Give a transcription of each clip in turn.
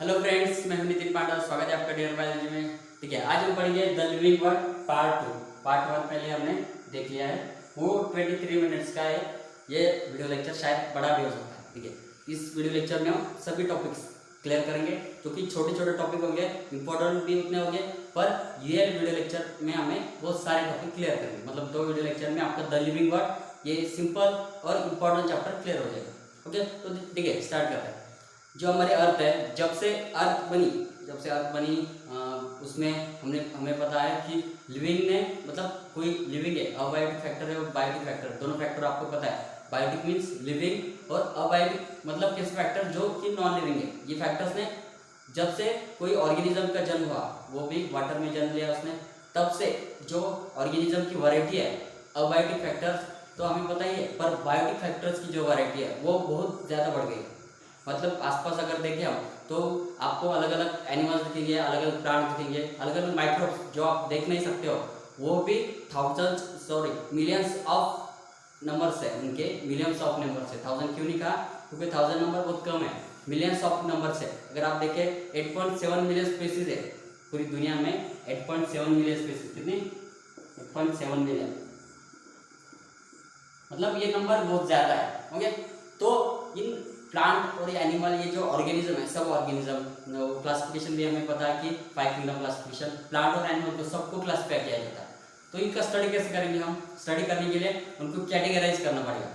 Hello friends, मैं हूं नितिन पांडा। स्वागत है आपका डियर बायोलॉजी में। ठीक है, आज हम पढ़ेंगे the living word part 2। Part 1 पहले हमने देख लिया है, वो 23 मिनट्स का है। ये वीडियो लेक्चर शायद बड़ा भी हो सकता है। ठीक है, इस वीडियो लेक्चर में हम सभी टॉपिक्स क्लियर करेंगे, क्योंकि छोटे छोटे टॉपिक होंगे, इंपॉर्टेंट भी उतने होंगे, पर ये वीडियो लेक्चर में हमें बहुत सारे टॉपिक क्लियर करेंगे। मतलब 2 वीडियो लेक्चर में आपका द लिविंग वर्ड ये सिंपल और इम्पोर्टेंट चैप्टर क्लियर हो जाएगा। ओके, तो ठीक है, स्टार्ट करते हैं। जो हमारे अर्थ है, जब से अर्थ बनी उसमें हमें पता है कि लिविंग ने मतलब कोई लिविंग है, अबायोटिक फैक्टर है और बायोटिक फैक्टर, दोनों फैक्टर आपको पता है। बायोटिक मीन्स लिविंग और अबायोटिक मतलब कैसे फैक्टर जो कि नॉन लिविंग है। ये फैक्टर्स ने जब से कोई ऑर्गेनिज्म का जन्म हुआ, वो भी वाटर में जन्म लिया उसने, तब से जो ऑर्गेनिज्म की वैरायटी है अबायोटिक फैक्टर्स तो हमें पता ही है, पर बायोटिक फैक्टर्स की जो वैरायटी है वो बहुत ज़्यादा बढ़ गई है। मतलब आसपास अगर देखें हम तो आपको अलग अलग एनिमल्स दिखेंगे, अलग अलग प्लांट दिखेंगे, अलग अलग माइक्रोब्स जो आप देख नहीं सकते हो, वो भी मिलियंस ऑफ नंबर्स है उनके, मिलियंस ऑफ नंबर्स है। 1000 क्यों नहीं कहा, क्योंकि 1000 नंबर बहुत कम है, मिलियंस ऑफ नंबर्स है। अगर आप देखें 8.7 मिलियन स्पीसीज है पूरी दुनिया में। 8.7 मिलियन स्पीसीज, कितनी? 8.7 मिलियन, मतलब ये नंबर बहुत ज़्यादा है। ओके, तो इन प्लांट और एनिमल, ये जो ऑर्गेनिज्म है, सब ऑर्गेनिज्म क्लासिफिकेशन भी हमें पता है कि 5 किंगडम क्लासिफिकेशन, प्लांट और एनिमल को सबको क्लासिफाई किया जाता है। तो इनका स्टडी कैसे करेंगे हम? स्टडी करने के लिए उनको कैटेगराइज करना पड़ेगा,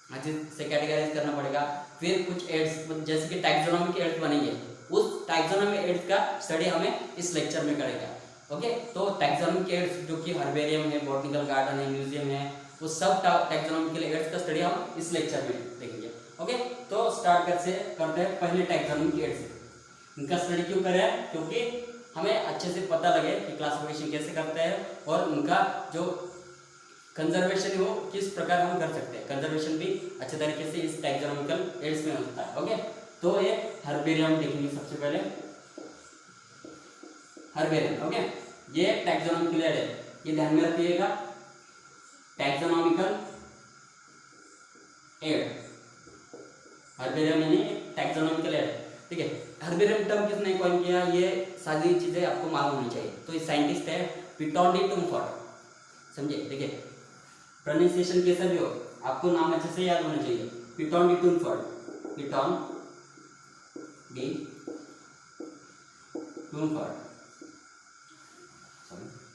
अच्छे से कैटेगराइज करना पड़ेगा। फिर कुछ एड्स जैसे कि टैक्सोनॉमिक एड्स बनेंगे, उस टैक्सोनॉमिक एड्स का स्टडी हमें इस लेक्चर में करेगा। ओके, तो टैक्सोनॉमिक एड्स जो कि हर्बेरियम है, बॉटनिकल गार्डन है, म्यूजियम है, वो सब टैक्सोनॉमिकल एड्स का स्टडी हम इस लेक्चर में देखेंगे। ओके, तो स्टार्ट करते हैं पहले टैक्सोनॉमिक एड्स से। इनका स्टडी क्यों करें? क्योंकि हमें अच्छे से पता लगे कि क्लासिफिकेशन कैसे करते हैं और उनका जो कंजर्वेशन है वो किस प्रकार हम कर सकते हैं। कंजर्वेशन भी अच्छे तरीके से इस टैक्सोनॉमिकल एड्स में होता है। ओके, तो ये हर्बेरियम देखेंगे सबसे पहले। हर्बेरियम, ओके, ये टैक्सोनॉमिकल एड है, ये ध्यान में रखिएगा। टैक्सोनॉमिकल एड, हर्बेरियम यानी टैक्सोनॉमिकल एड। ठीक है, हर्बेरियम टर्म किसने कॉइन किया, ये सारी चीजें आपको मालूम होनी चाहिए। तो ये साइंटिस्ट है पिटॉन डी टूमफर्ड, समझे? ठीक है, प्रोनाउंसिएशन कैसा भी हो, आपको नाम अच्छे से याद होना चाहिए। पिटॉन डी टूमफर्ड, पिटॉन डी टूमफर्ड,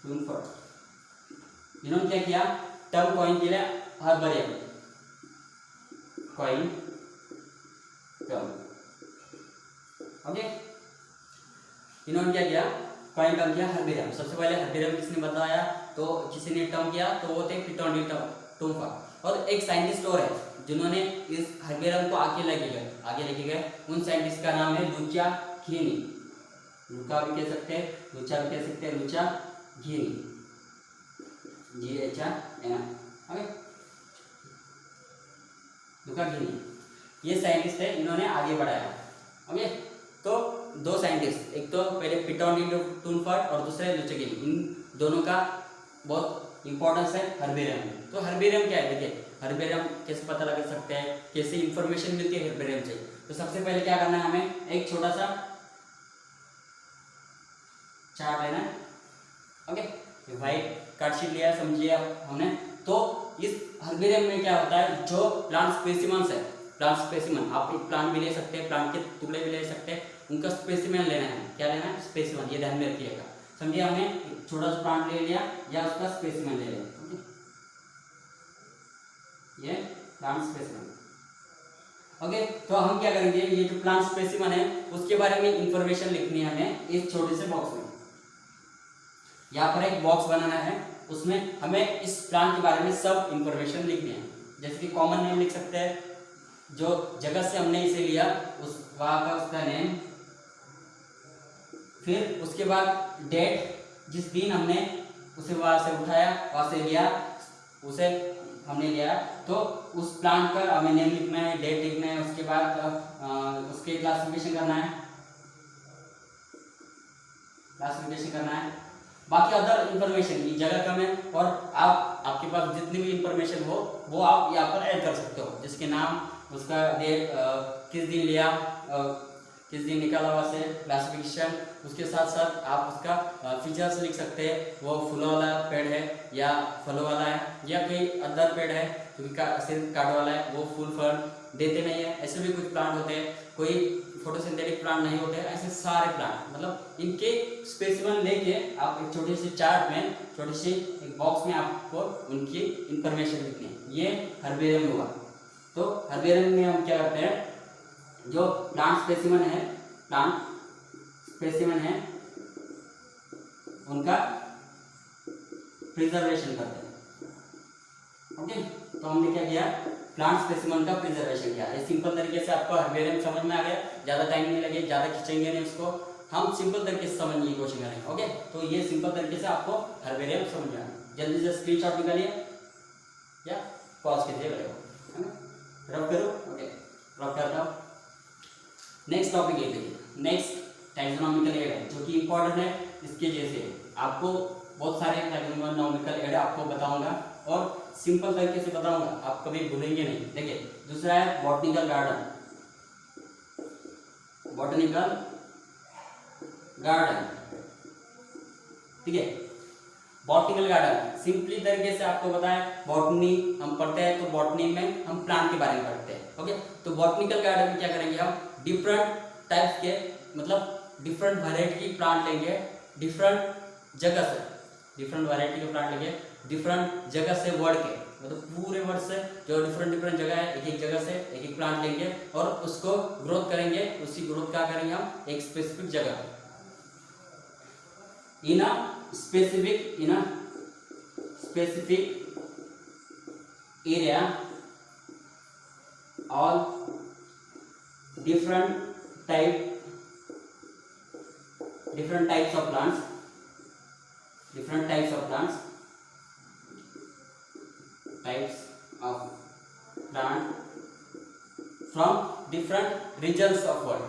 टूमफर्ड। इन्होंने क्या किया? टर्म कॉइन किया हर्बेरियम, कॉइन टर्म। ओके, इन्होंने क्या किया? कॉइन टर्म किया हर्बेरियम। सबसे पहले हर्बेरियम किसने बताया? तो किसी ने टर्म किया तो वो थे पिटॉन डी टूमफर्ड। और एक साइंटिस्ट और है जिन्होंने इस हर्बेरियम को आगे लेके गए। उन साइंटिस्ट का नाम है लुचा घिनी। लुका भी कह सकते हैं, लुचा भी कह सकते हैं, लुचा घिनी, GHINI। ओके, लुका घिनी ये साइंटिस्ट है, इन्होंने आगे बढ़ाया। ओके, तो 2 साइंटिस्ट, एक तो पहले पिटॉन डी टूमफर्ड और दूसरे लुचा घिनी, इन दोनों का बहुत इंपॉर्टेंस है हर्बेरियम में। तो हर्बेरियम क्या है? देखिए, हर्बेरियम कैसे पता लगा सकते हैं, कैसे इंफॉर्मेशन मिलती है हर्बेरियम से। तो सबसे पहले क्या करना है, हमें एक छोटा सा चार्ट लेना है। ओके, व्हाइट कार्ड शीट लिया, समझिए आप हमने। तो इस हर्बेरियम में क्या होता है, जो प्लांट स्पेसिमेंस है, प्लांट स्पेसिमेन, आप एक प्लांट भी ले सकते हैं, प्लांट के टुकड़े भी ले सकते हैं, उनका स्पेसिमेन लेना है। क्या लेना है? स्पेसिमेन, ये ध्यान में रखिएगा। समझिए, हमने एक छोटा सा प्लांट ले लिया या उसका स्पेसिमेन ले लिया। ओके, ये प्लांट स्पेसिमेन। ओके, तो हम क्या करेंगे, ये जो प्लांट स्पेसिमेन है उसके बारे में इंफॉर्मेशन लिखनी है हमें इस छोटे से बॉक्स में। यहाँ पर एक बॉक्स बनाना है, उसमें हमें इस प्लांट के बारे में सब इंफॉर्मेशन लिखनी है। जैसे कि कॉमन नेम लिख सकते हैं, जो जगह से हमने इसे लिया उस वहाँ का उसका नेम, फिर उसके बाद डेट, जिस दिन हमने उसे वहाँ से उठाया, वहाँ से लिया, उसे हमने लिया, तो उस प्लांट का हमें नेम लिखना है, डेट लिखना है। उसके बाद उसके क्लासिफिकेशन करना है, बाकी अदर इंफॉर्मेशन की जगह कम है और आपके पास जितनी भी इंफॉर्मेशन हो वो आप यहाँ पर ऐड कर सकते हो, जिसके नाम, उसका डेट, किस दिन लिया, किस दिन निकाला हुआ से क्लासिफिकेशन, उसके साथ साथ आप उसका फीचर्स लिख सकते हैं, वो फूलों वाला पेड़ है या फलों वाला है या कोई अदर पेड़ है जो सिर्फ काट वाला है, वो फूल फल देते नहीं है। ऐसे भी कुछ प्लांट होते हैं, कोई फोटोसिंथेटिक प्लांट नहीं होते हैं, ऐसे सारे प्लांट मतलब इनके स्पेसिमेन लेके आप एक छोटी सी चार्ट में, छोटी सी एक बॉक्स में आपको उनकी इंफॉर्मेशन लिखनी है। ये हर्बेरियम हुआ। तो हर्बेरियम में हम क्या करते हैं, जो प्लांट स्पेसिमेन है उनका प्रिजर्वेशन करते हैं। ओके, तो हमने क्या किया, प्लांट स्पेसिमेन का प्रिजर्वेशन किया। इस सिंपल तरीके से आपको हर्बेरियम समझ में आ गया, ज़्यादा टाइम नहीं लगे, ज़्यादा खींचेंगे नहीं उसको, हम सिंपल तरीके से समझने की कोशिश करेंगे। ओके, तो ये सिंपल तरीके से आपको हर्बेरियम समझ में आएगा। जल्दी से स्क्रीनशॉट निकालिए या पॉज कीजिए, है ना, रब करो। ओके, रब करता हूँ। नेक्स्ट टॉपिक ये देखिए, नेक्स्ट टैक्सोनॉमिकल एड है जो कि इंपॉर्टेंट है। इसके जैसे आपको बहुत सारे टैक्सोनॉमिकल एड आपको बताऊंगा और सिंपल तरीके से बताऊंगा, आप कभी भूलेंगे नहीं। देखिए, दूसरा है बॉटनिकल गार्डन। बॉटनिकल गार्डन, ठीक है। बॉटनिकल गार्डन सिंपली तरीके से आपको बताएं, बॉटनी हम पढ़ते हैं तो बॉटनी में हम प्लांट के बारे में पढ़ते हैं। ओके, तो बॉटनिकल गार्डन में क्या करेंगे, हम डिफरेंट टाइप्स के मतलब डिफरेंट वैरायटी की प्लांट लेंगे, डिफरेंट जगह से, डिफरेंट वैरायटी के प्लांट लेंगे डिफरेंट जगह से, वर्ल्ड के मतलब पूरे वर्ल्ड से जो डिफरेंट जगह है, एक जगह से एक प्लांट लेंगे और उसको ग्रोथ करेंगे। उसी ग्रोथ क्या करेंगे हम एक स्पेसिफिक जगह, in a specific area, all different types of plants, from different regions of world,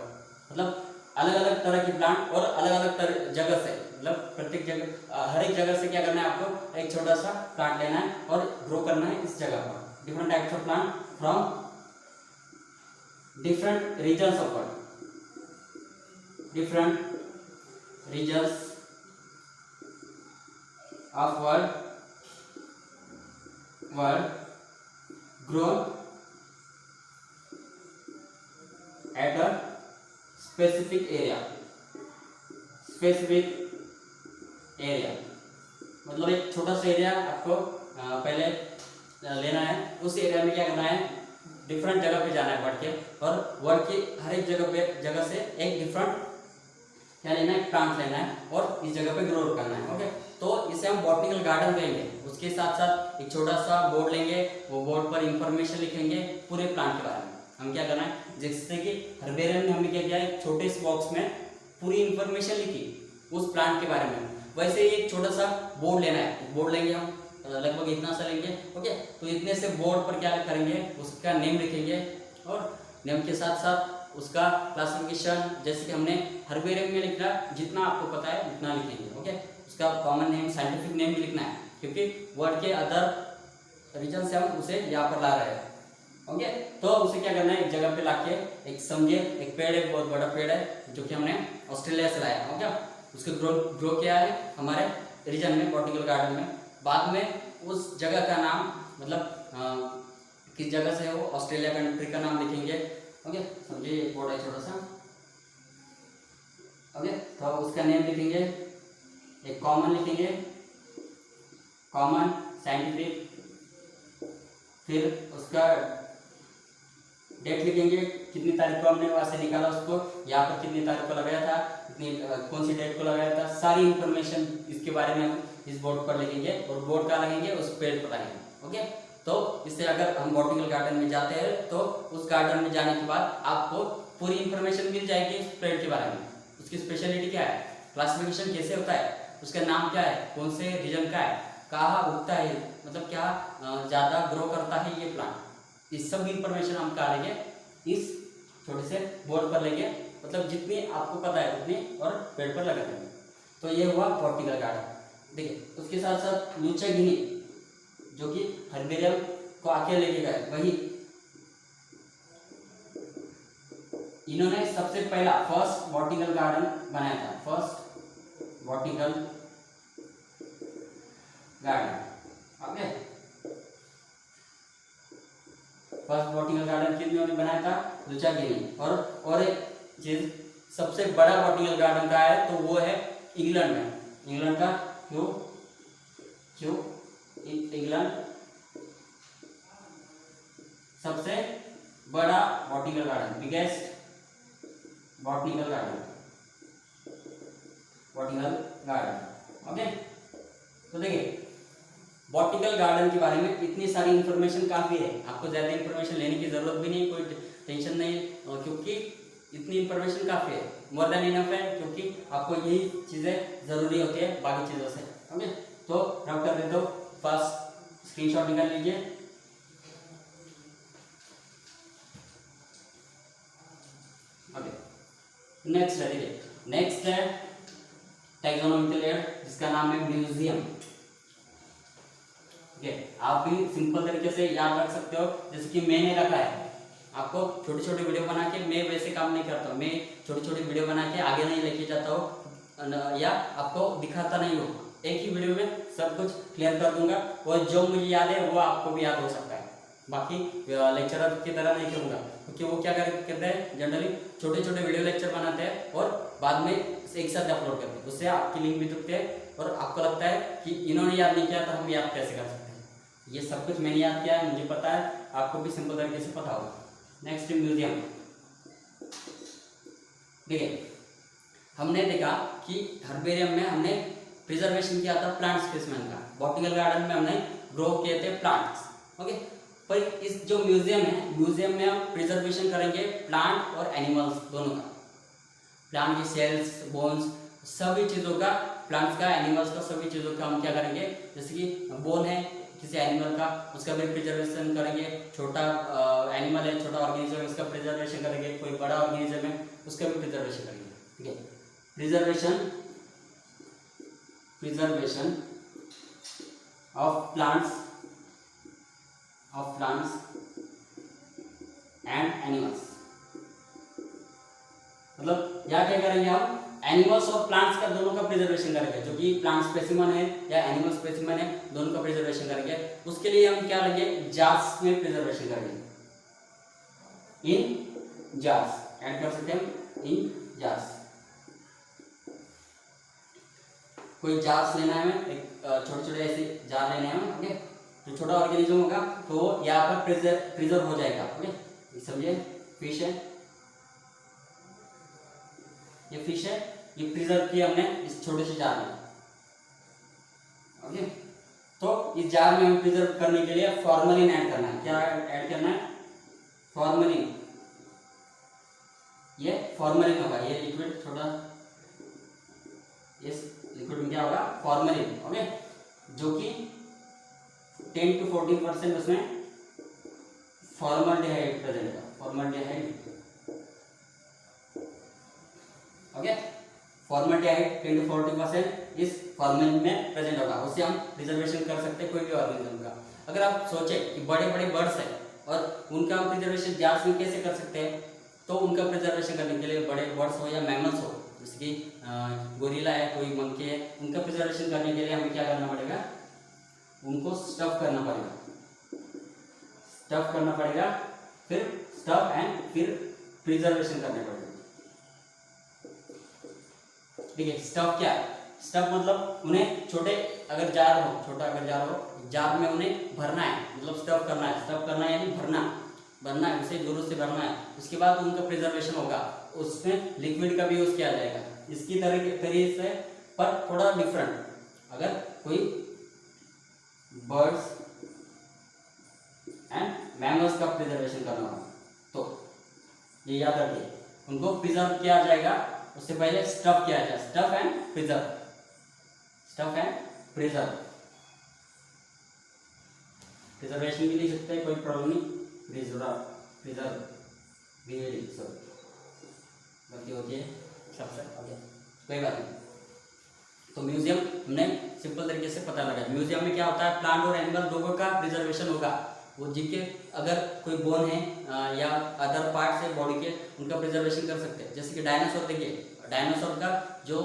मतलब अलग अलग तरह के प्लांट और अलग अलग जगह से, मतलब प्रत्येक जगह हर एक जगह से क्या करना है, आपको एक छोटा सा प्लांट लेना है और ग्रो करना है इस जगह पर। Different types of plant from different regions of world, grown at a specific area, मतलब एक छोटा सा एरिया आपको पहले लेना है। उस एरिया में क्या करना है, डिफरेंट जगह पे जाना है बढ़ के, और वर्ल्ड की हर एक जगह से एक डिफरेंट क्या लेना है, प्लांट लेना है और इस जगह पे ग्रो करना है। ओके, तो इसे हम बॉटनिकल गार्डन कहेंगे। उसके साथ साथ एक छोटा सा बोर्ड लेंगे, वो बोर्ड पर इंफॉर्मेशन लिखेंगे पूरे प्लांट के बारे में। हम क्या करना है, जैसे कि हर्बेरियम में हमने क्या किया, एक छोटे से बॉक्स में पूरी इंफॉर्मेशन लिखी उस प्लांट के बारे में, वैसे ही एक छोटा सा बोर्ड लेना है। बोर्ड लेंगे हम लगभग इतना सा लेंगे। ओके, तो इतने से बोर्ड पर क्या करेंगे, उसका नेम लिखेंगे और नेम के साथ साथ उसका क्लासिफिकेशन, जैसे कि हमने हर्बेरियम में लिखा जितना आपको पता है उतना लिखेंगे। ओके, उसका कॉमन नेम, साइंटिफिक नेम भी लिखना है, क्योंकि वर्ल्ड के अदर रीजन से हम उसे यहाँ पर ला रहे हैं। ओके, तो उसे क्या करना है, एक जगह पे लाके एक समझिए एक पेड़ है, बहुत बड़ा पेड़ है जो कि हमने ऑस्ट्रेलिया से लाया। ओके, उसके ग्रो किया है हमारे रीजन में, बॉटनिकल गार्डन में। बाद में उस जगह का नाम, मतलब किस जगह से है वो, ऑस्ट्रेलिया कंट्री का नाम लिखेंगे। ओके, समझिए एक बोर्ड है छोटा सा। ओके, तो उसका नेम लिखेंगे, एक कॉमन लिखेंगे, कॉमन साइंटिफिक, फिर उसका डेट लिखेंगे, कितनी तारीख को हमने वहाँ से निकाला उसको, यहाँ पर कितनी तारीख को लगाया था, कौन सी डेट को लगाया था, सारी इंफॉर्मेशन इसके बारे में हम इस बोर्ड पर लिखेंगे और बोर्ड का लगेंगे उस पेड़ पर लगेंगे। ओके, तो इससे अगर हम बॉटनिकल गार्डन में जाते हैं तो उस गार्डन में जाने के बाद आपको पूरी इंफॉर्मेशन मिल जाएगी उस पेड़ के बारे में। उसकी स्पेशलिटी क्या है, क्लासिफिकेशन कैसे होता है, उसका नाम क्या है, कौन से रीजन का है, कहाँ उगता है, मतलब क्या ज़्यादा ग्रो करता है ये प्लांट, इस सब इंफॉर्मेशन हम कहाँ लेंगे, इस छोटे से बोर्ड पर लेंगे, मतलब जितनी आपको पता है उतनी, और पेड़ पर लगा देंगे। तो ये हुआ बॉटनिकल गार्डन। देखिए, उसके साथ साथ ल्यूचा गिनी जो कि हर्बेरियम को आके लेके गए, वही इन्होंने सबसे पहला फर्स्ट बॉटनिकल गार्डन बनाया था, first botanical garden. Okay, first botanical garden किन्होंने बनाया था? लुचागिनी। और एक चीज, सबसे बड़ा बॉटनिकल गार्डन का है तो वो है इंग्लैंड में। इंग्लैंड का क्यों इंग्लैंड सबसे बड़ा botanical garden, biggest botanical garden. Okay, तो देखिए बॉटनिकल गार्डन के बारे में इतनी सारी इंफॉर्मेशन काफी है, आपको ज्यादा इंफॉर्मेशन लेने की जरूरत भी नहीं, कोई टेंशन नहीं, क्योंकि इतनी इंफॉर्मेशन काफी है, मोर देन इनफ है, क्योंकि आपको यही चीजें जरूरी होती है बाकी चीजों से। ओके, तो रब कर देते हो, फर्स्ट स्क्रीनशॉट निकाल लीजिए। नेक्स्ट है, देखिए नेक्स्ट है टैक्सोनॉमिकल लेयर, जिसका नाम है म्यूजियम। ओके, आप भी सिंपल तरीके से याद रख सकते हो, जैसे कि मैंने रखा है, आपको छोटी छोटी वीडियो बना के, मैं वैसे काम नहीं करता हूँ, मैं छोटी छोटी वीडियो बना के आगे नहीं लेके जाता हूँ या आपको दिखाता नहीं हूँ, एक ही वीडियो में सब कुछ क्लियर कर दूंगा, और जो मुझे याद है वो आपको भी याद हो सकता है, बाकी लेक्चरर की तरह नहीं करूँगा, क्योंकि वो क्या करते हैं, जनरली छोटे छोटे वीडियो लेक्चर बनाते हैं और बाद में एक साथ अपलोड करते हैं, उससे आपकी लिंक भी टूटते हैं और आपको लगता है कि इन्होंने याद नहीं किया तो हम याद कैसे कर सकते हैं। ये सब कुछ मैंने याद किया है, मुझे पता है, आपको भी सिंपल तरीके से पता होगा। नेक्स्ट म्यूजियम, देखिए हमने देखा कि हर्बेरियम में हमने प्रिजर्वेशन किया था प्लांट स्पेसिमेन का, बॉटनिकल गार्डन में हमने ग्रो किए थे प्लांट्स। ओके, पर इस जो म्यूजियम है, म्यूजियम में हम प्रिजर्वेशन करेंगे प्लांट और एनिमल्स दोनों का, प्लांट की सेल्स, बोन्स, सभी चीज़ों का, प्लांट्स का, एनिमल्स का, सभी चीज़ों का हम क्या करेंगे, जैसे कि बोन है किसी एनिमल का, उसका भी प्रिजर्वेशन करेंगे, छोटा एनिमल है, छोटा ऑर्गेनिज्म है, उसका प्रिजर्वेशन करेंगे, कोई बड़ा ऑर्गेनिज्म है उसका भी प्रिजर्वेशन करेंगे। ठीक है, preservation of plants and animals, मतलब यहाँ क्या करेंगे हम, एनिमल्स और प्लांट्स का दोनों का प्रिजर्वेशन करेंगे, जो कि प्लांट स्पेसिमन है या एनिमल स्पेसिमन है, दोनों का प्रिजर्वेशन करेंगे। उसके लिए हम क्या लेंगे, जार्स में प्रिजर्वेशन करेंगे, इन जार्स, ऐड कर सकते हैं इन जार्स। कोई जार्स लेना है हमें, एक छोटे छोटे ऐसे जार लेने हैं। ओके, जो छोटा ऑर्गेनिज्म होगा तो यहाँ पर प्रिजर्व हो जाएगा। ओके, समझिए, फिश है, ये फिश है, ये प्रिजर्व किया हमने इस छोटे से जार में। ओके, तो इस जार में हम प्रिजर्व करने के लिए फॉर्मलिन ऐड करना है। क्या ऐड करना है, फॉर्मलिन। ये फॉर्मलिन होगा, ये लिक्विड छोटा, इस लिक्विड में क्या होगा, फॉर्मलिन। ओके, जो कि 10 to 14% उसमें फॉर्मल्डिहाइड प्रेजेंट है, फॉर्मल्डिहाइड। ओके, फॉर्मल्डिहाइड 10 to 40% इस फॉर्मलिन में प्रेजेंट होगा, उससे हम प्रिजर्वेशन कर सकते हैं कोई भी ऑर्गेनिज्म का। अगर आप सोचे कि बड़े बड़े बर्ड्स हैं और उनका हम प्रिजर्वेशन जार्स में कैसे कर सकते हैं, तो उनका प्रिजर्वेशन करने के लिए, बड़े बर्ड्स हो या मैमल्स हो, जैसे कि गोरिल्ला है, कोई मंकी है, उनका प्रिजर्वेशन करने के लिए हमें क्या करना पड़ेगा, उनको स्टफ करना पड़ेगा, फिर स्टफ एंड फिर प्रिजर्वेशन करने पड़ेगा। ठीक है, स्टफ क्या है, स्टफ मतलब उन्हें छोटे अगर जार हो, जार में उन्हें भरना है, मतलब स्टफ करना है यानी भरना है, उसे जरूर से भरना है। उसके बाद उनका प्रिजर्वेशन होगा, उसमें लिक्विड का भी यूज किया जाएगा, इसकी तरीके से, पर थोड़ा डिफरेंट। अगर कोई बर्ड्स एंड मैमल्स का प्रिजर्वेशन करना हो तो ये याद रखिए, उनको प्रिजर्व किया जाएगा, उससे पहले स्टफ किया जाए, स्टफ एंड प्रिजर्व। प्रिजर्वेशन भी लिख सकते हैं, कोई प्रॉब्लम नहीं, प्रिजर्व गलती होती है सबसे, कोई बात नहीं। तो म्यूजियम हमने सिंपल तरीके से पता लगा, म्यूजियम में क्या होता है, प्लांट और एनिमल दोनों का प्रिजर्वेशन होगा, वो जिनके अगर कोई बोन है या अदर पार्ट है बॉडी के, उनका प्रिजर्वेशन कर सकते हैं। जैसे कि डायनासोर देखिए, डायनासोर का जो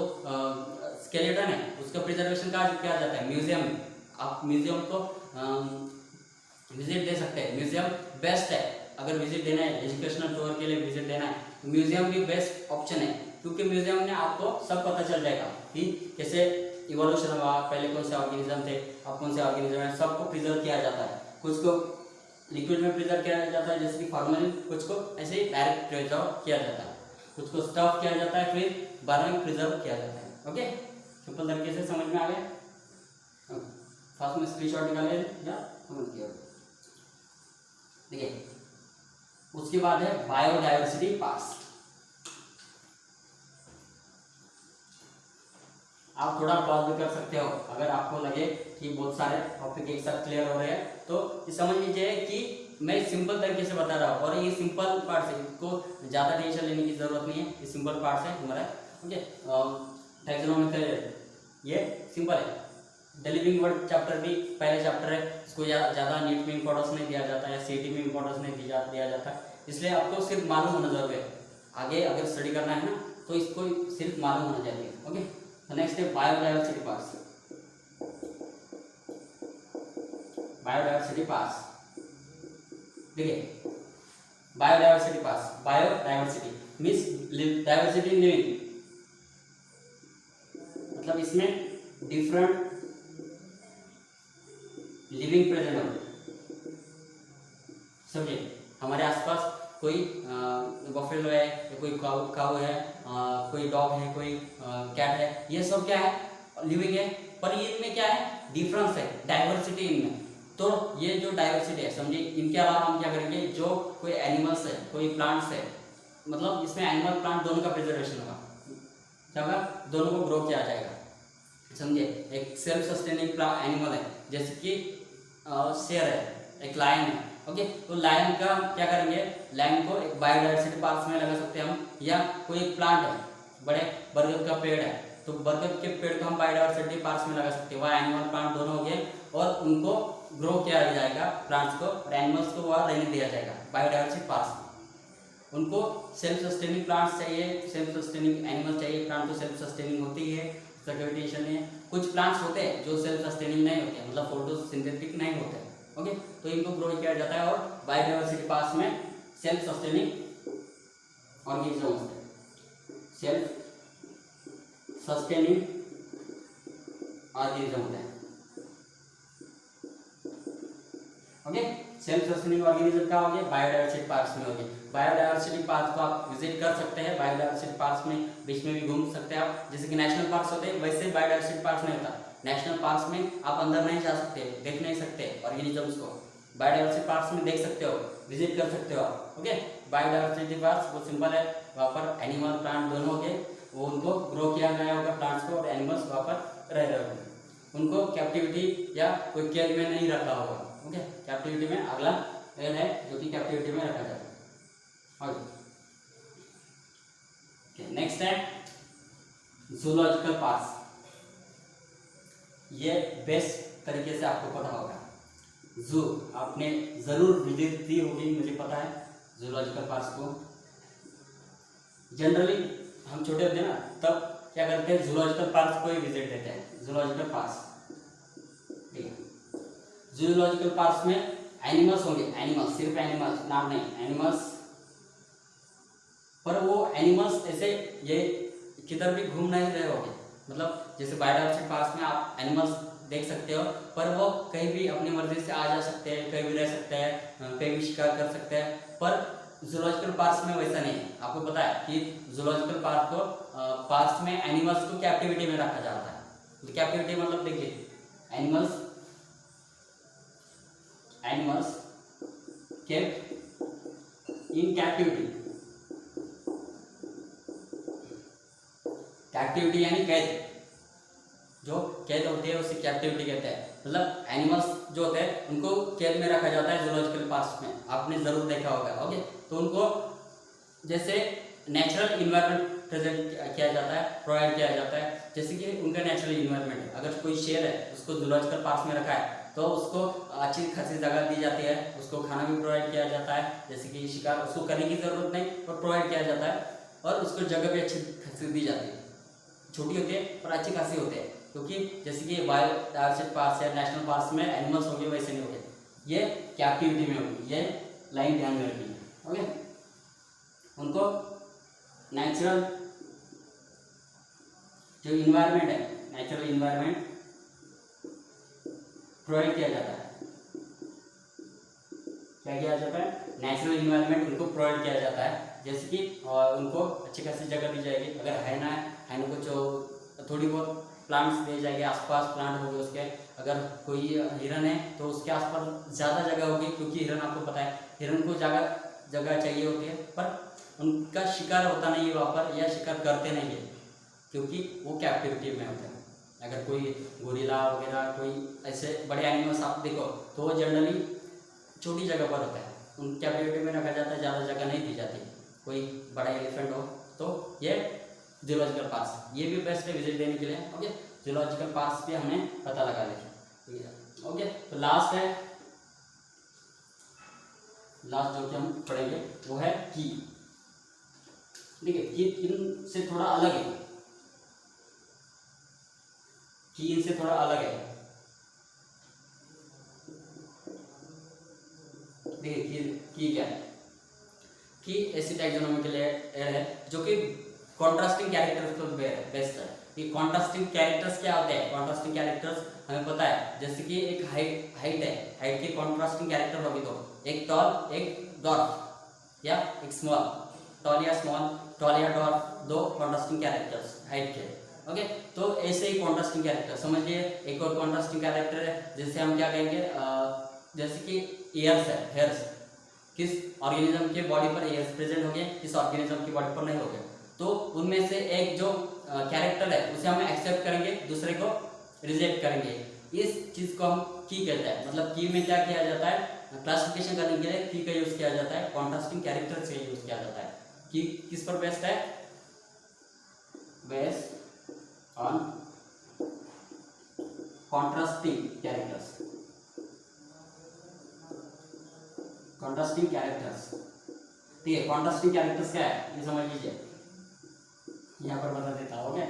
स्केलेटन है उसका प्रिजर्वेशन कहाँ किया जाता है? म्यूजियम में। आप म्यूजियम को विजिट दे सकते हैं। म्यूजियम बेस्ट है अगर विजिट देना है, एजुकेशनल टूर के लिए विजिट देना है तो म्यूजियम भी बेस्ट ऑप्शन है, क्योंकि म्यूजियम में आपको सब पता चल जाएगा कि कैसे इवोल्यूशन हुआ, पहले कौन से ऑर्गेनिज्म थे, अब कौन से ऑर्गेनिज्म है, सबको प्रिजर्व किया जाता है। कुछ को लिक्विड में प्रिजर्व किया जाता है जैसे कि फॉर्मेलिन, कुछ को ऐसे ही डायरेक्ट प्रिजर्व किया जाता है, कुछ को स्टफ किया जाता है, फिर बाद में प्रिजर्व किया जाता है। ओके, सिंपल तरीके से समझ में आ गया? फर्स्ट में स्क्रीनशॉट निकाले या समझ गया? देखिए, उसके बाद है बायोडायवर्सिटी पार्ट्स। आप थोड़ा पॉज भी कर सकते हो अगर आपको लगे कि बहुत सारे टॉपिक एक साथ क्लियर हो रहे हैं, तो समझ लीजिए कि मैं सिंपल तरीके से बता रहा हूँ और ये सिंपल पार्ट है, इसको ज़्यादा टेंशन लेने की जरूरत नहीं है, ये सिंपल पार्ट है हमारा। ओके, टैक्सोनॉमी ये सिंपल है। द लिविंग वर्ल्ड चैप्टर भी पहले चैप्टर है, इसको ज़्यादा नीट में इंपॉर्टेंस नहीं दिया जाता है, सीटी में इंपॉर्टेंस नहीं दिया जाता, इसलिए आपको सिर्फ मालूम होना जरूरी है। आगे अगर स्टडी करना है ना तो इसको सिर्फ मालूम होना चाहिए। ओके, तो नेक्स्ट है बायोडायवर्सिटी पार्ट्स। बायोडायवर्सिटी पार्ट्स देखिए, biodiversity parts, biodiversity means diversity in living, मतलब इसमें डिफरेंट लिविंग प्रेजेंट होते। समझिए, हमारे आसपास कोई बफेलो है, कोई काऊ है, कोई डॉग है, कोई कैट है, ये सब क्या है? लिविंग है, पर इनमें क्या है? डिफरेंस है, डाइवर्सिटी इनमें। तो ये जो डाइवर्सिटी है, समझिए, इनके अलावा हम क्या करेंगे? जो कोई एनिमल्स है, कोई प्लांट्स है, मतलब इसमें एनिमल प्लांट दोनों का प्रिजर्वेशन होगा, क्या होगा? दोनों को ग्रो किया जाएगा। समझिए, एक सेल्फ सस्टेनिंग एनिमल है जैसे कि शेर है, एक लायन है। ओके, तो लायन का क्या करेंगे? लायन को एक बायोडायवर्सिटी पार्ट्स में लगा सकते हैं हम, या कोई प्लांट है, बड़े बरगद का पेड़ है, तो बरगद के पेड़ को हम बायोडायवर्सिटी पार्ट्स में लगा सकते हैं। वह एनिमल प्लांट दोनों हो गए और उनको ग्रो किया जाएगा, प्लांट्स को, और एनिमल्स को वहाँ रहने दिया जाएगा बायोडायवर्सिटी पार्ट्स में। उनको सेल्फ सस्टेनिंग प्लांट्स चाहिए, सेल्फ सस्टेनिंग एनिमल चाहिए। प्लांट तो सेल्फ सस्टेनिंग होती है, सर्कुलेशन है। कुछ प्लांट्स होते हैं जो सेल्फ सस्टेनिंग नहीं होते, मतलब फोटोसिंथेटिक नहीं होते। ओके, तो इनको ग्रो किया जाता है, और बायोडायवर्सिटी पार्ट्स में सेल्फ सस्टेनिंग ऑर्गेनिज्म होते हैं, सेल्फ सस्टेनिंग ऑर्गेनिज्म होते हैं। ओके, सेल्फ सस्टेनिंग ऑर्गेनिज्म क्या हो गया? बायोडायवर्सिटी पार्ट्स में हो गए। बायोडायवर्सिटी पार्ट्स को आप विजिट कर सकते हैं, बायोडायवर्सिटी पार्ट्स में बीच में भी घूम सकते हैं आप, जैसे कि नेशनल पार्क्स होते हैं वैसे बायोडायवर्सिटी पार्क्स नहीं होता। नेशनल पार्क्स में आप अंदर नहीं जा सकते, देख नहीं सकते ऑर्गेनिजम्स को। बायोडायवर्सिटी पार्क्स में देख सकते हो, विजिट कर सकते हो आप। ओके, बायोडायवर्सिटी पार्क्स वो सिंपल है, वहाँ पर एनिमल प्लांट दोनों के, वो उनको ग्रो किया गया होगा प्लांट्स को, और एनिमल्स वहाँ पर रह रहे होंगे, उनको कैप्टिविटी या कोई केयर में नहीं रखा होगा। ओके, कैप्टिविटी में अगला एल है जो कि कैप्टिविटी में रखा जाता है। नेक्स्ट है जूलॉजिकल पार्क्स। ये बेस्ट तरीके से आपको पता होगा, जू आपने जरूर विजिट दी होगी, मुझे पता है जूलॉजिकल पार्क्स को। जनरली हम छोटे होते हैं ना, तब क्या करते हैं? जूलॉजिकल पार्क्स को ही विजिट देते हैं। जूलॉजिकल पार्क्स, ठीक है, जूलॉजिकल पार्क्स में एनिमल्स होंगे, एनिमल्स, सिर्फ एनिमल्स, नाम नहीं, एनिमल्स, पर वो एनिमल्स ऐसे ये किधर भी घूम नहीं रहे होंगे, मतलब जैसे बायोडायवर्सिटी पार्क्स में आप एनिमल्स देख सकते हो, पर वो कहीं भी अपनी मर्जी से आ जा सकते हैं, कहीं भी रह सकते हैं, कहीं भी शिकार कर सकते हैं। पर जूलॉजिकल पार्क्स में वैसा नहीं है। आपको पता है कि जूलॉजिकल पार्क्स में एनिमल्स को कैप्टिविटी में रखा जाता है। तो कैप्टिविटी मतलब देखिए, animals kept in captivity, captivity यानी कैद, जो कैद होती है उसे कैप्टिविटी कहते हैं। मतलब एनिमल्स जो होते हैं उनको कैद में रखा जाता है जूलॉजिकल पार्क्स में, आपने जरूर देखा होगा। ओके, तो उनको जैसे नेचुरल इन्वायरमेंट प्रेजेंट किया जाता है, प्रोवाइड किया जाता है, जैसे कि उनका नेचुरल इन्वायरमेंट है। अगर कोई शेर है उसको जूलॉजिकल पार्क्स में रखा है तो उसको अच्छी खासी जगह दी जाती है, उसको खाना भी प्रोवाइड किया जाता है, जैसे कि शिकार उसको करने की ज़रूरत नहीं और प्रोवाइड किया जाता है, और उसको जगह भी अच्छी खासी दी जाती है। छोटी होती है पर अच्छी खासी होती है, क्योंकि जैसे कि बायोडायवर्सिटी पार्क या नेशनल पार्क में एनिमल्स होंगे वैसे नहीं होंगे, ये कैप्टिविटी में होगी, ये लाइन ध्यान में रखनी है। ओके, उनको नेचुरल जो इन्वायरमेंट है, नेचुरल इन्वायरमेंट प्रोवाइड किया जाता है। क्या किया जाता है? नेचुरल इन्वायरमेंट उनको प्रोवाइड किया जाता है, जैसे कि उनको अच्छी खासी जगह दी जाएगी। अगर हैना है, हैना को जो थोड़ी बहुत प्लांट्स दिए जाएंगे, आसपास प्लांट होंगे उसके। अगर कोई हिरन है तो उसके आसपास ज़्यादा जगह होगी, क्योंकि हिरन आपको पता है हिरन को जगह चाहिए होती है, पर उनका शिकार होता नहीं है वहाँ पर, या शिकार करते नहीं है, क्योंकि वो कैप्टिविटी में होते हैं। अगर कोई गोरिल्ला वगैरह कोई ऐसे बड़े एनिमल्स आप देखो तो वो जनरली छोटी जगह पर होता है, उन कैप्टिविटी में रखा जाता है, ज़्यादा जगह नहीं दी जाती। कोई बड़ा एलिफेंट हो तो ये जूलॉजिकल पार्क्स, ये भी बेस्ट है विजिट देने के लिए। ओके, जूलॉजिकल पार्क्स भी हमने पता लगा लिया। ओके, तो लास्ट जो कि हम पढ़ेंगे वो है की। ठीक है, की इनसे थोड़ा अलग है, की इनसे थोड़ा अलग है। देखिए की क्या है? की ऐसी टैक्सोनॉमिकल एड है जो कि कॉन्ट्रास्टिंग कैरेक्टर्स को बेस्ड है। ये कॉन्ट्रास्टिंग कैरेक्टर्स क्या होते हैं? कॉन्ट्रास्टिंग कैरेक्टर्स हमें पता है, जैसे कि एक हाइट है, हाइट के कॉन्ट्रास्टिंग कैरेक्टर होगी तो एक टॉल एक डॉर्फ या एक स्मॉल, टॉल या स्मॉल, टॉल या डॉर्फ, दो कॉन्ट्रास्टिंग कैरेक्टर्स हाइट के। ओके, तो ऐसे ही कॉन्ट्रास्टिंग कैरेक्टर समझिए। एक और कॉन्ट्रास्टिंग कैरेक्टर है जिससे हम क्या कहेंगे, जैसे कि ईयर्स है, हेयर्स, किस ऑर्गेनिज्म के बॉडी पर हेयर्स प्रेजेंट हो गए, किस ऑर्गेनिज्म की बॉडी पर नहीं हो गए, तो उनमें से एक जो कैरेक्टर है उसे हम एक्सेप्ट करेंगे, दूसरे को रिजेक्ट करेंगे। इस चीज को हम की कहते हैं। मतलब की में क्या किया जाता है, क्लासिफिकेशन करने के लिए की का यूज किया जाता है, कॉन्ट्रास्टिंग कैरेक्टर से यूज किया जाता है। की किस पर बेस्ड है? Based on contrasting characters, contrasting characters. ठीक है, कॉन्ट्रास्टिंग कैरेक्टर्स क्या है ये समझ लीजिए, यहाँ पर बता देता हूँ। ओके,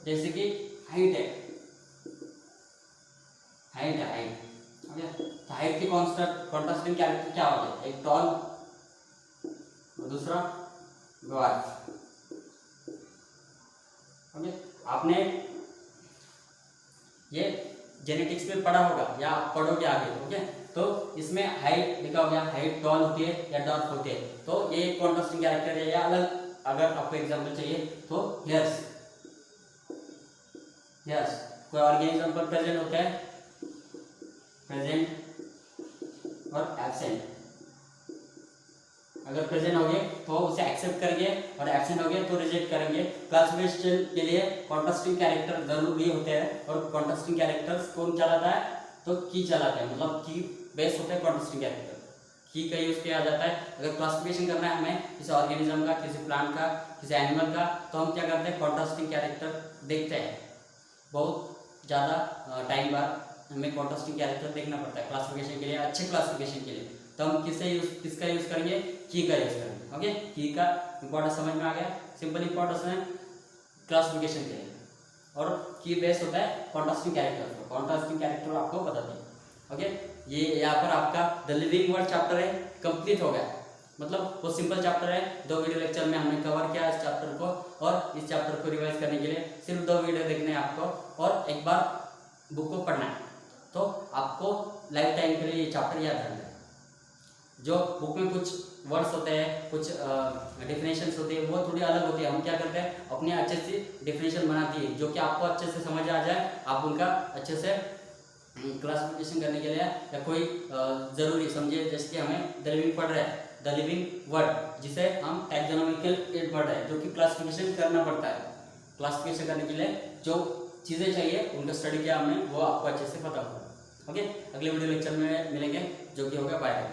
जैसे कि हाइट है, हाइट। ओके, तो हाइट के कॉन्ट्रास्टिंग कैरेक्टर क्या हो गए? एक टॉल और दूसरा ड्वार्फ। ओके, आपने ये जेनेटिक्स में पढ़ा होगा या आप पढ़ोगे आगे। ओके, तो इसमें हाइट लिखा हो गया, हाइट टॉल होती है या डॉर्फ होती है, तो ये कॉन्ट्रास्टिंग कैरेक्टर है। या अलग अगर आपको एग्जांपल चाहिए तो हेयर्स, कोई ऑर्गेनिज्म पर प्रेजेंट होता है, प्रेजेंट और एब्सेंट। अगर प्रेजेंट हो गए तो उसे एक्सेप्ट करेंगे और एब्सेंट हो गए तो रिजेक्ट करेंगे। क्लासिफिकेशन के लिए कॉन्ट्रास्टिंग कैरेक्टर जरूरी होते हैं, और कॉन्ट्रास्टिंग कैरेक्टर्स कौन चलाता है? तो की चलाता है, मतलब की बेस होता है कॉन्ट्रास्टिंग कैरेक्टर, की का यूज किया जाता है। अगर क्लासिफिकेशन करना है हमें किसी ऑर्गेनिज्म का, किसी प्लांट का, किसी एनिमल का, तो हम क्या करते हैं? कॉन्ट्रास्टिंग कैरेक्टर देखते हैं। बहुत ज़्यादा टाइम बाद हमें कॉन्ट्रास्टिंग कैरेक्टर देखना पड़ता है क्लासिफिकेशन के लिए, अच्छे क्लासिफिकेशन के लिए। तो हम किसका यूज करेंगे? की का यूज करेंगे। ओके, की का इंपॉर्टेंस समझ में आ गया। सिंपल इंपॉर्टेंस है क्लासिफिकेशन के लिए, और की बेस होता है कॉन्ट्रास्टिंग कैरेक्टर। कॉन्ट्रास्टिंग कैरेक्टर आपको बता दें। ओके, ये यहाँ पर आपका द लिविंग वर्ड चैप्टर है, कंप्लीट हो गया। मतलब वो सिंपल चैप्टर है, 2 वीडियो लेक्चर में हमने कवर किया इस चैप्टर को, और इस चैप्टर को रिवाइज करने के लिए सिर्फ 2 वीडियो देखने हैं आपको, और एक बार बुक को पढ़ना है, तो आपको लाइफ टाइम के लिए ये चैप्टर याद रहना है। जो बुक में कुछ वर्ड्स होते हैं, कुछ डेफिनेशंस होती है, वो थोड़ी अलग होती है। हम क्या करते हैं? अपने अच्छे से डेफिनेशन बनाती है, जो कि आपको अच्छे से समझ आ जाए, आप उनका अच्छे से क्लासिफिकेशन करने के लिए, या कोई जरूरी समझिए, जैसे कि हमें द लिविंग पढ़ रहे हैं, द लिविंग वर्ड, जिसे हम टैक्सोनॉमिकल एड वर्ड है, जो कि क्लासिफिकेशन करना पड़ता है। क्लासिफिकेशन करने के लिए जो चीज़ें चाहिए उनका स्टडी किया हमने, वो आपको अच्छे से पता होगा। ओके, अगले वीडियो लेक्चर में मिलेंगे, जो कि होगा बाय।